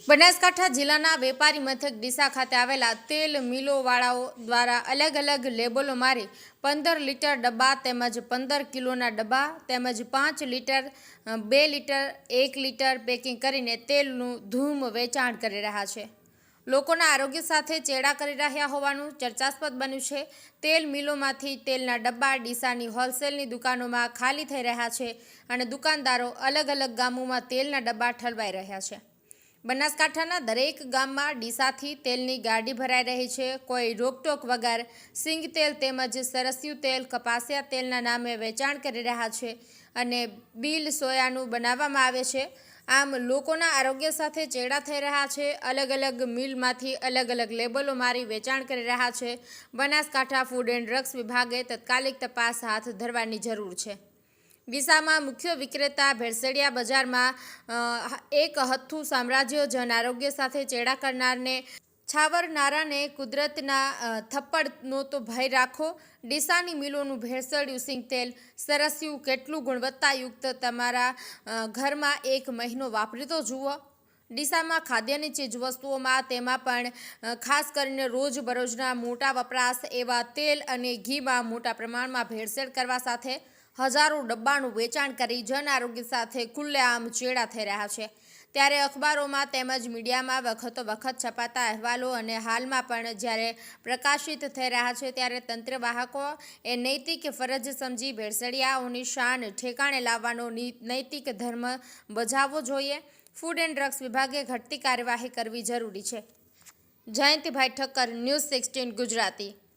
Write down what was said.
બનાસકાંઠા જિલ્લાના વેપારી મથક ડીસા ખાતે આવેલા તેલ મિલોવાળાઓ દ્વારા અલગ અલગ લેબલો મારી 15 લીટર ડબ્બા તેમજ 15 કિલોના ડબ્બા તેમજ 5 લીટર 2 લીટર 1 લીટર પેકિંગ કરીને તેલનું ધૂમ વેચાણ કરી રહ્યા છે। લોકોના આરોગ્ય સાથે ચેડા કરી રહ્યા હોવાનું ચર્ચાસ્પદ બન્યું છે। તેલ મિલોમાંથી તેલના ડબ્બા ડીસાની હોલસેલની દુકાનોમાં ખાલી થઈ રહ્યા છે અને દુકાનદારો અલગ અલગ ગામોમાં તેલના ડબ્બા ઠલવાઈ રહ્યા છે। બનાસકાંઠાના દરેક ગામમાં ડીસાથી તેલની ગાડી ભરાઈ રહી છે। કોઈ રોકટોક વગર સિંગ તેલ તેમજ સરસ્યું તેલ કપાસિયા તેલના નામે વેચાણ કરી રહ્યા છે અને બિલ સોયાનું બનાવવામાં આવે છે। આમ લોકોના આરોગ્ય સાથે ચેડા થઈ રહ્યા છે। અલગ અલગ મિલમાંથી અલગ અલગ લેબલો મારી વેચાણ કરી રહ્યા છે। બનાસકાંઠા ફૂડ એન્ડ ડ્રગ્સ વિભાગે તાત્કાલિક તપાસ હાથ ધરવાની જરૂર છે। ડીસામાં મુખ્ય વિક્રેતા ભેળસેડિયા બજારમાં એક હથ્થું સામ્રાજ્ય જન આરોગ્ય સાથે ચેડા કરનારને છાવરનારાને કુદરતના થપ્પડનો તો ભય રાખો। ડીસાની મિલોનું ભેળસેળ્યું સિંગ તેલ સરસ્યું કેટલું ગુણવત્તાયુક્ત તમારા ઘરમાં એક મહિનો વાપરી તો જુઓ। ડીસામાં ખાદ્યની ચીજવસ્તુઓમાં તેમાં પણ ખાસ કરીને રોજબરોજના મોટા વપરાશ એવા તેલ અને ઘીમાં મોટા પ્રમાણમાં ભેળસેળ કરવા સાથે હજારો ડબ્બાનું વેચાણ કરી જન આરોગ્ય સાથે ખુલ્લેઆમ ચેડા થઈ રહ્યા છે। ત્યારે અખબારોમાં તેમજ મીડિયામાં વખતો વખત છપાતા અહેવાલો અને હાલમાં પણ જ્યારે પ્રકાશિત થઈ રહ્યા છે ત્યારે તંત્રવાહકો એ નૈતિક ફરજ સમજી ભેળસેડિયાઓની શાન ઠેકાણે લાવવાનો નૈતિક ધર્મ બજાવવો જોઈએ। ફૂડ એન્ડ ડ્રગ્સ વિભાગે ઘટતી કાર્યવાહી કરવી જરૂરી છે। જયંતિભાઈ ઠક્કર, ન્યૂઝ 16 ગુજરાતી।